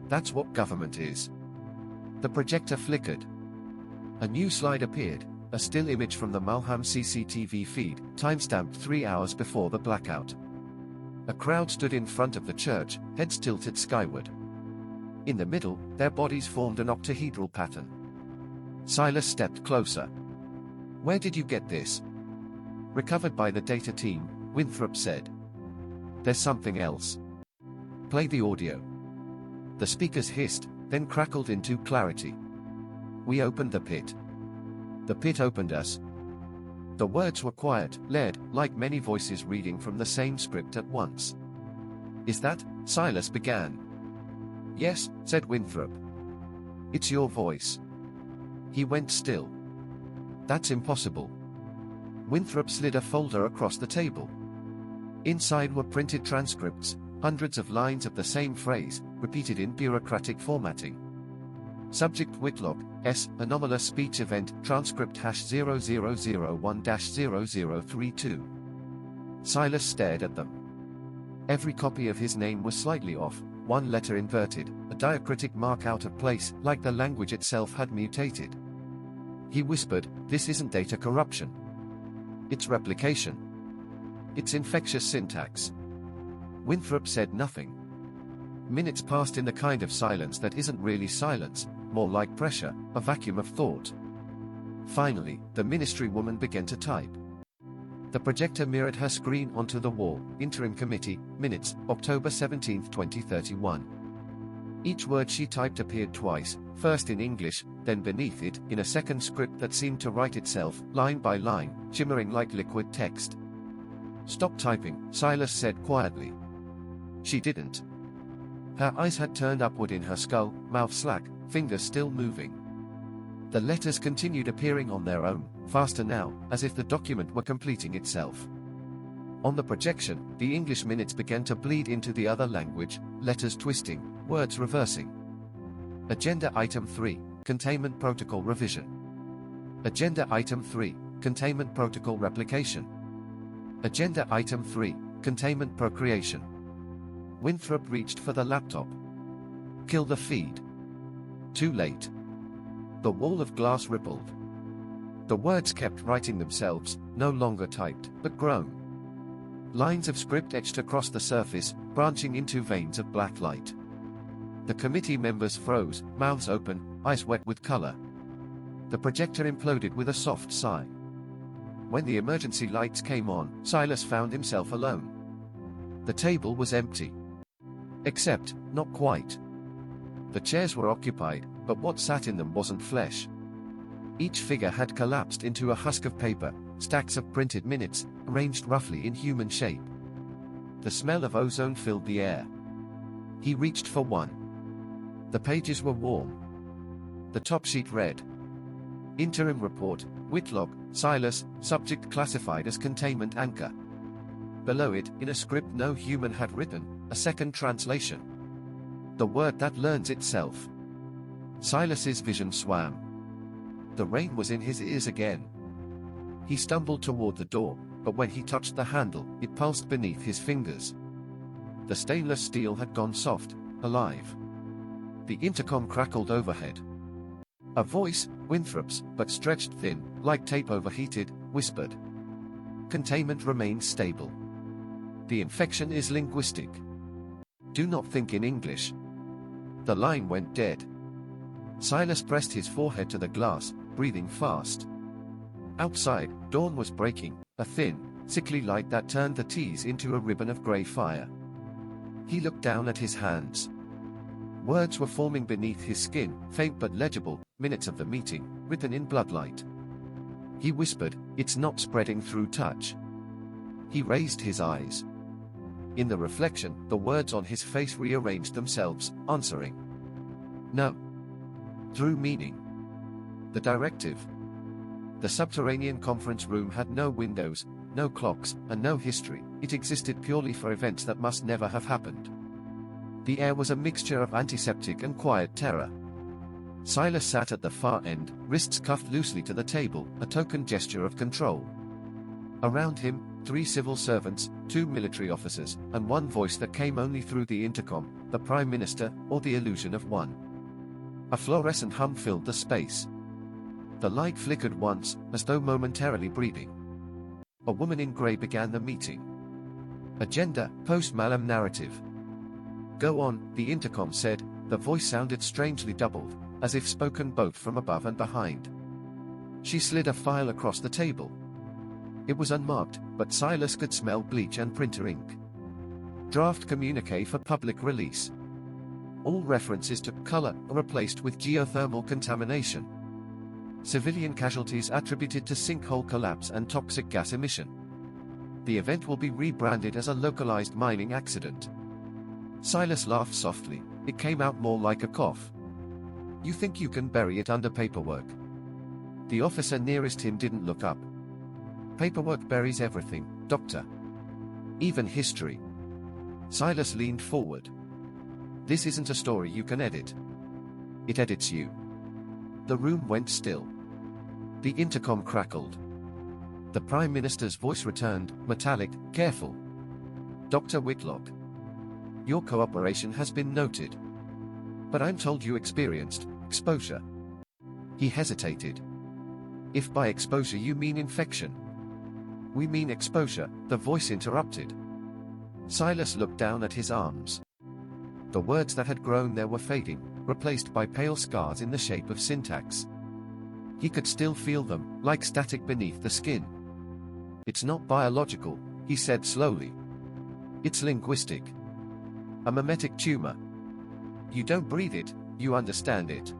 That's what government is." The projector flickered. A new slide appeared, a still image from the Malham CCTV feed, timestamped 3 hours before the blackout. A crowd stood in front of the church, heads tilted skyward. In the middle, their bodies formed an octahedral pattern. Silas stepped closer. "Where did you get this?" "Recovered by the data team," Winthrop said. "There's something else. Play the audio." The speakers hissed, then crackled into clarity. We opened the pit. The pit opened us. The words were quiet, lead, like many voices reading from the same script at once. Is that? Silas began. Yes, said Winthrop. It's your voice. He went still. That's impossible. Winthrop slid a folder across the table. Inside were printed transcripts, hundreds of lines of the same phrase, repeated in bureaucratic formatting. Subject Whitlock, S. Anomalous speech event, transcript #0001-0032. Silas stared at them. Every copy of his name was slightly off, one letter inverted, a diacritic mark out of place, like the language itself had mutated. He whispered, this isn't data corruption. It's replication. It's infectious syntax. Winthrop said nothing. Minutes passed in the kind of silence that isn't really silence, more like pressure, a vacuum of thought. Finally, the ministry woman began to type. The projector mirrored her screen onto the wall. Interim Committee, Minutes, October 17, 2031. Each word she typed appeared twice, first in English, then beneath it, in a second script that seemed to write itself, line by line, shimmering like liquid text. Stop typing, Silas said quietly. She didn't. Her eyes had turned upward in her skull, mouth slack, fingers still moving. The letters continued appearing on their own, faster now, as if the document were completing itself. On the projection, the English minutes began to bleed into the other language, letters twisting, words reversing. Agenda Item 3, Containment Protocol Revision. Agenda Item 3, Containment Protocol Replication. Agenda Item 3, Containment Procreation. Winthrop reached for the laptop. Kill the feed. Too late. The wall of glass rippled. The words kept writing themselves, no longer typed, but grown. Lines of script etched across the surface, branching into veins of black light. The committee members froze, mouths open, eyes wet with color. The projector imploded with a soft sigh. When the emergency lights came on, Silas found himself alone. The table was empty. Except, not quite. The chairs were occupied, but what sat in them wasn't flesh. Each figure had collapsed into a husk of paper, stacks of printed minutes, arranged roughly in human shape. The smell of ozone filled the air. He reached for one. The pages were warm. The top sheet read. Interim report, Whitlock, Silas, subject classified as containment anchor. Below it, in a script no human had written, a second translation. The word that learns itself. Silas's vision swam. The rain was in his ears again. He stumbled toward the door, but when he touched the handle, it pulsed beneath his fingers. The stainless steel had gone soft, alive. The intercom crackled overhead. A voice, Winthrop's, but stretched thin, like tape overheated, whispered. Containment remains stable. The infection is linguistic. Do not think in English. The line went dead. Silas pressed his forehead to the glass, breathing fast. Outside, dawn was breaking, a thin, sickly light that turned the T's into a ribbon of grey fire. He looked down at his hands. Words were forming beneath his skin, faint but legible, minutes of the meeting, written in bloodlight. He whispered, it's not spreading through touch. He raised his eyes. In the reflection, the words on his face rearranged themselves, answering. No. Through meaning. The directive. The subterranean conference room had no windows, no clocks, and no history. It existed purely for events that must never have happened. The air was a mixture of antiseptic and quiet terror. Silas sat at the far end, wrists cuffed loosely to the table, a token gesture of control. Around him, 3 civil servants, 2 military officers, and one voice that came only through the intercom, the Prime Minister, or the illusion of one. A fluorescent hum filled the space. The light flickered once, as though momentarily breathing. A woman in grey began the meeting. Agenda, post-malum narrative. Go on, the intercom said, the voice sounded strangely doubled, as if spoken both from above and behind. She slid a file across the table. It was unmarked, but Silas could smell bleach and printer ink. Draft communique for public release. All references to color are replaced with geothermal contamination. Civilian casualties attributed to sinkhole collapse and toxic gas emission. The event will be rebranded as a localized mining accident. Silas laughed softly. It came out more like a cough. You think you can bury it under paperwork? The officer nearest him didn't look up. Paperwork buries everything, Doctor. Even history. Silas leaned forward. This isn't a story you can edit. It edits you. The room went still. The intercom crackled. The Prime Minister's voice returned, metallic, careful. Dr. Whitlock. Your cooperation has been noted. But I'm told you experienced exposure. He hesitated. If by exposure you mean infection. We mean exposure, the voice interrupted. Silas looked down at his arms. The words that had grown there were fading, replaced by pale scars in the shape of syntax. He could still feel them, like static beneath the skin. It's not biological, he said slowly. It's linguistic. A mimetic tumor. You don't breathe it, you understand it.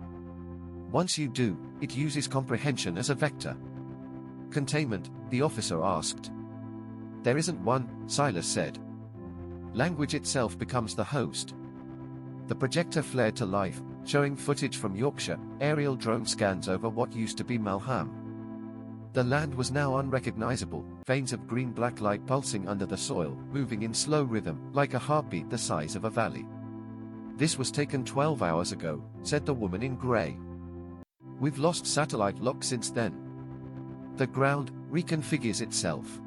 Once you do, it uses comprehension as a vector. Containment, the officer asked. There isn't one, Silas said. Language itself becomes the host. The projector flared to life, showing footage from Yorkshire, aerial drone scans over what used to be Malham. The land was now unrecognizable, veins of green-black light pulsing under the soil, moving in slow rhythm, like a heartbeat the size of a valley. This was taken 12 hours ago, said the woman in grey. We've lost satellite lock since then. The ground reconfigures itself.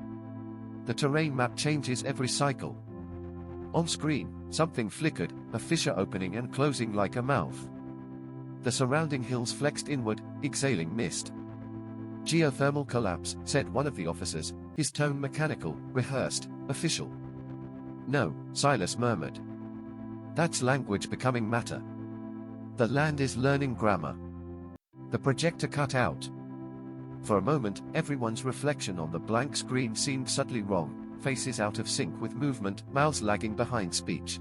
The terrain map changes every cycle. On screen, something flickered, a fissure opening and closing like a mouth. The surrounding hills flexed inward, exhaling mist. Geothermal collapse, said one of the officers, his tone mechanical, rehearsed, official. No, Silas murmured. That's language becoming matter. The land is learning grammar. The projector cut out. For a moment, everyone's reflection on the blank screen seemed subtly wrong, faces out of sync with movement, mouths lagging behind speech.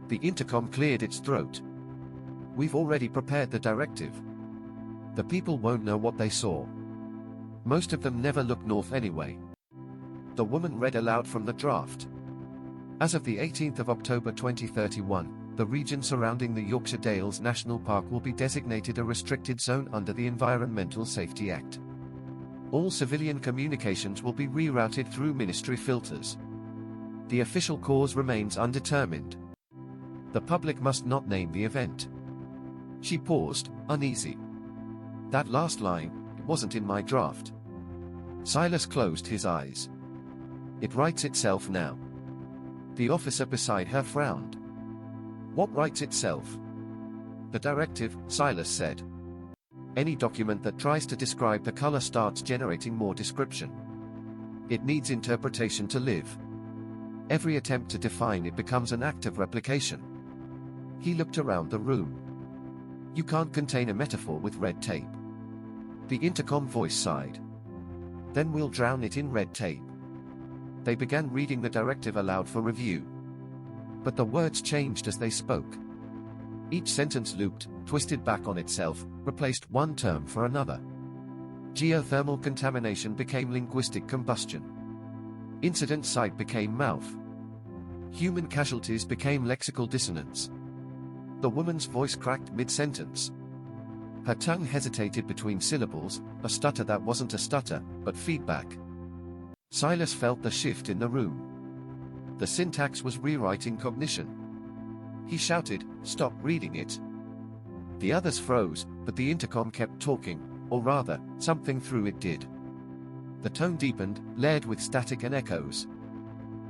The intercom cleared its throat. We've already prepared the directive. The people won't know what they saw. Most of them never look north anyway. The woman read aloud from the draft. As of the 18th of October 2031, the region surrounding the Yorkshire Dales National Park will be designated a restricted zone under the Environmental Safety Act. All civilian communications will be rerouted through ministry filters. The official cause remains undetermined. The public must not name the event. She paused, uneasy. That last line, it wasn't in my draft. Silas closed his eyes. It writes itself now. The officer beside her frowned. What writes itself? The directive, Silas said. Any document that tries to describe the color starts generating more description. It needs interpretation to live. Every attempt to define it becomes an act of replication. He looked around the room. You can't contain a metaphor with red tape. The intercom voice sighed. Then we'll drown it in red tape. They began reading the directive aloud for review. But the words changed as they spoke. Each sentence looped, twisted back on itself, replaced one term for another. Geothermal contamination became linguistic combustion. Incident site became mouth. Human casualties became lexical dissonance. The woman's voice cracked mid-sentence. Her tongue hesitated between syllables, a stutter that wasn't a stutter, but feedback. Silas felt the shift in the room. The syntax was rewriting cognition. He shouted, "Stop reading it." The others froze, but the intercom kept talking, or rather, something through it did. The tone deepened, layered with static and echoes.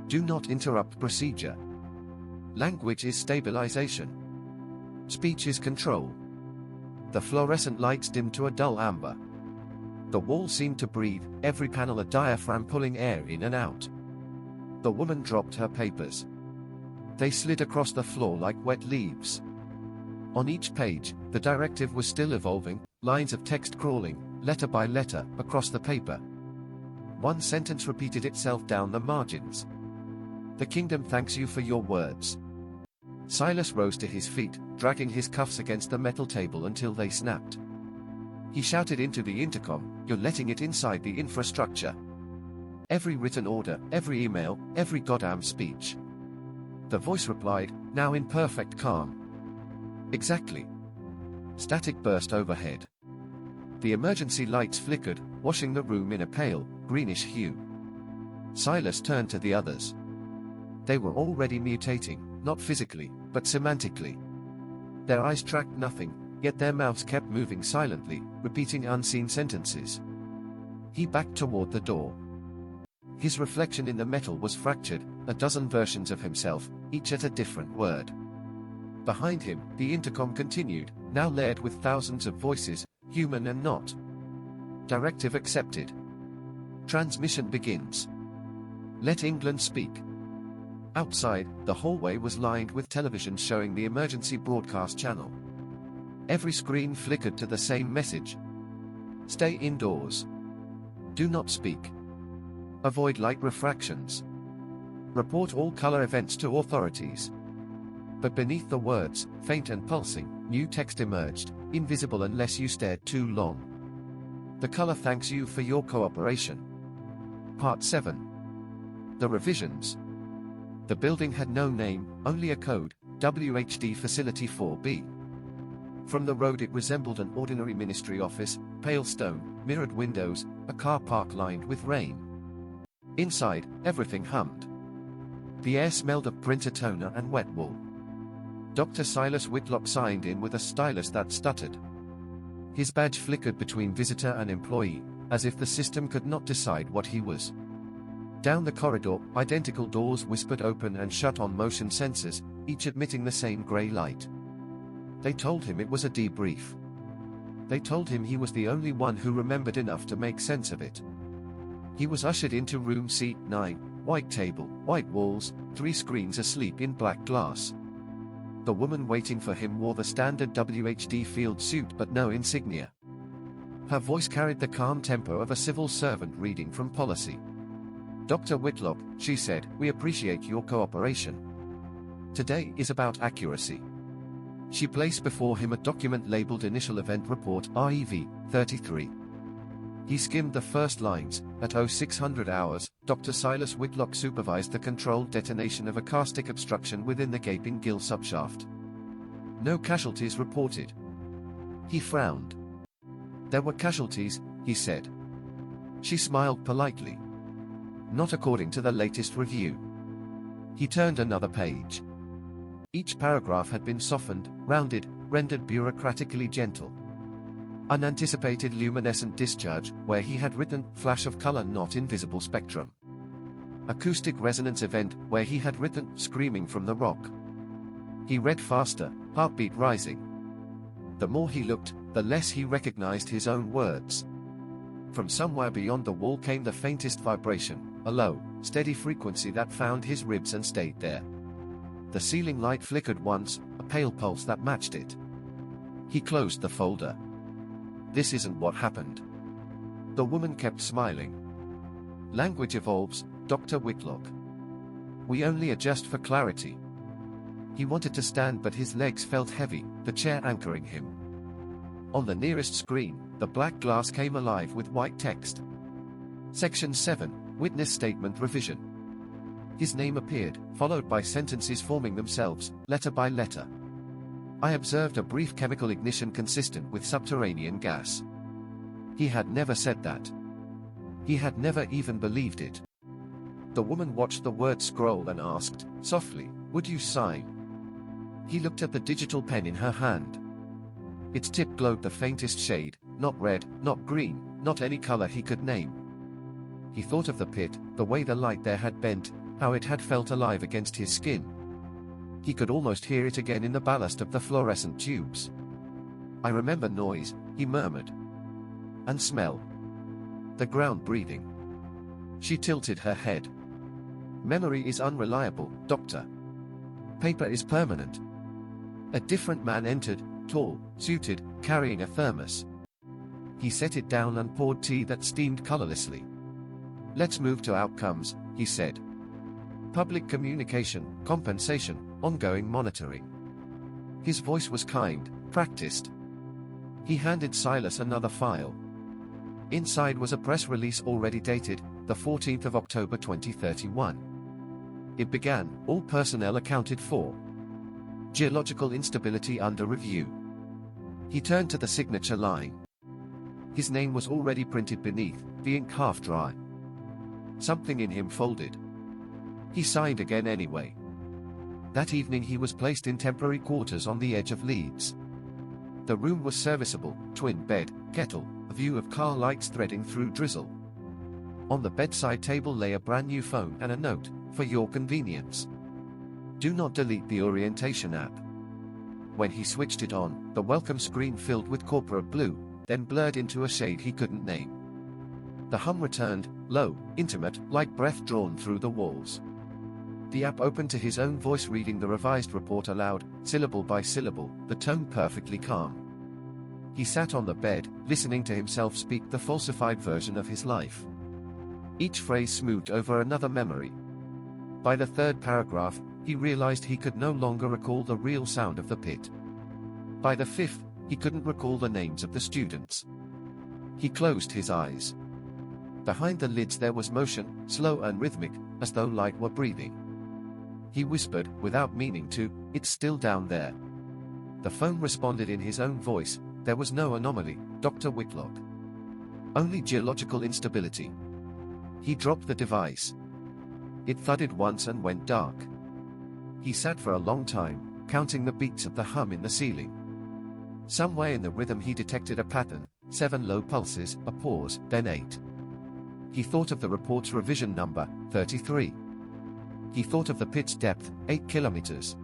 Do not interrupt procedure. Language is stabilization. Speech is control. The fluorescent lights dimmed to a dull amber. The wall seemed to breathe, every panel a diaphragm pulling air in and out. The woman dropped her papers. They slid across the floor like wet leaves. On each page, the directive was still evolving, lines of text crawling, letter by letter, across the paper. One sentence repeated itself down the margins. The kingdom thanks you for your words. Silas rose to his feet, dragging his cuffs against the metal table until they snapped. He shouted into the intercom, "You're letting it inside the infrastructure. Every written order, every email, every goddamn speech." The voice replied, now in perfect calm. "Exactly." Static burst overhead. The emergency lights flickered, washing the room in a pale, greenish hue. Silas turned to the others. They were already mutating, not physically, but semantically. Their eyes tracked nothing, yet their mouths kept moving silently, repeating unseen sentences. He backed toward the door. His reflection in the metal was fractured, a dozen versions of himself, each at a different word. Behind him, the intercom continued, now layered with thousands of voices, human and not. Directive accepted. Transmission begins. Let England speak. Outside, the hallway was lined with televisions showing the emergency broadcast channel. Every screen flickered to the same message. Stay indoors. Do not speak. Avoid light refractions. Report all color events to authorities. But beneath the words, faint and pulsing, new text emerged, invisible unless you stared too long. The color thanks you for your cooperation. Part 7. The revisions. The building had no name, only a code, WHD Facility 4B. From the road it resembled an ordinary ministry office, pale stone, mirrored windows, a car park lined with rain. Inside, everything hummed. The air smelled of printer toner and wet wool. Dr. Silas Whitlock signed in with a stylus that stuttered. His badge flickered between visitor and employee, as if the system could not decide what he was. Down the corridor, identical doors whispered open and shut on motion sensors, each emitting the same grey light. They told him it was a debrief. They told him he was the only one who remembered enough to make sense of it. He was ushered into room C9, white table, white walls, 3 screens asleep in black glass. The woman waiting for him wore the standard WHD field suit but no insignia. Her voice carried the calm tempo of a civil servant reading from policy. "Dr. Whitlock," she said, "we appreciate your cooperation. Today is about accuracy." She placed before him a document labeled Initial Event Report REV 33. He skimmed the first lines. At 0600 hours, Dr. Silas Whitlock supervised the controlled detonation of a caustic obstruction within the Gaping Gill subshaft. No casualties reported. He frowned. "There were casualties," he said. She smiled politely. "Not according to the latest review." He turned another page. Each paragraph had been softened, rounded, rendered bureaucratically gentle. Unanticipated luminescent discharge, where he had written, flash of color not invisible spectrum. Acoustic resonance event, where he had written, screaming from the rock. He read faster, heartbeat rising. The more he looked, the less he recognized his own words. From somewhere beyond the wall came the faintest vibration, a low, steady frequency that found his ribs and stayed there. The ceiling light flickered once, a pale pulse that matched it. He closed the folder. "This isn't what happened." The woman kept smiling. "Language evolves, Dr. Whitlock. We only adjust for clarity." He wanted to stand but his legs felt heavy, the chair anchoring him. On the nearest screen, the black glass came alive with white text. Section 7, Witness Statement Revision. His name appeared, followed by sentences forming themselves, letter by letter. "I observed a brief chemical ignition consistent with subterranean gas." He had never said that. He had never even believed it. The woman watched the word scroll and asked, softly, "Would you sign?" He looked at the digital pen in her hand. Its tip glowed the faintest shade, not red, not green, not any color he could name. He thought of the pit, the way the light there had bent, how it had felt alive against his skin. He could almost hear it again in the ballast of the fluorescent tubes. "I remember noise," he murmured. "And smell. The ground breathing." She tilted her head. "Memory is unreliable, Doctor. Paper is permanent." A different man entered, tall, suited, carrying a thermos. He set it down and poured tea that steamed colorlessly. "Let's move to outcomes," he said. "Public communication, compensation, ongoing monitoring. His voice was kind, practiced. He handed Silas another file. Inside was a press release already dated, the 14th of October 2031. It began, "All personnel accounted for. Geological instability under review." He turned to the signature line. His name was already printed beneath, the ink half dry. Something in him folded. He signed again anyway. That evening he was placed in temporary quarters on the edge of Leeds. The room was serviceable, twin bed, kettle, a view of car lights threading through drizzle. On the bedside table lay a brand new phone and a note, "For your convenience. Do not delete the orientation app." When he switched it on, the welcome screen filled with corporate blue, then blurred into a shade he couldn't name. The hum returned, low, intimate, like breath drawn through the walls. The app opened to his own voice reading the revised report aloud, syllable by syllable, the tone perfectly calm. He sat on the bed, listening to himself speak the falsified version of his life. Each phrase smoothed over another memory. By the third paragraph, he realized he could no longer recall the real sound of the pit. By the fifth, he couldn't recall the names of the students. He closed his eyes. Behind the lids there was motion, slow and rhythmic, as though light were breathing. He whispered, without meaning to, "It's still down there." The phone responded in his own voice, "There was no anomaly, Dr. Whitlock. Only geological instability." He dropped the device. It thudded once and went dark. He sat for a long time, counting the beats of the hum in the ceiling. Somewhere in the rhythm he detected a pattern, 7 low pulses, a pause, then 8. He thought of the report's revision number, 33. He thought of the pit's depth, 8 kilometers.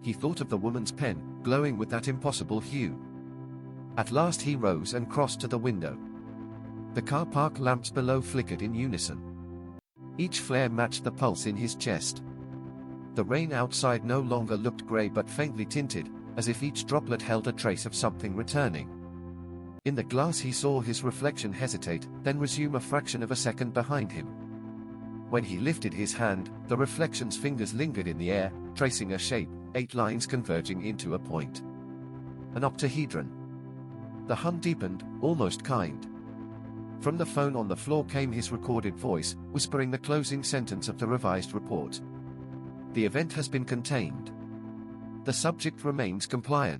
He thought of the woman's pen, glowing with that impossible hue. At last he rose and crossed to the window. The car park lamps below flickered in unison. Each flare matched the pulse in his chest. The rain outside no longer looked grey but faintly tinted, as if each droplet held a trace of something returning. In the glass he saw his reflection hesitate, then resume a fraction of a second behind him. When he lifted his hand, the reflection's fingers lingered in the air, tracing a shape, 8 lines converging into a point. An octahedron. The hum deepened, almost kind. From the phone on the floor came his recorded voice, whispering the closing sentence of the revised report. "The event has been contained. The subject remains compliant."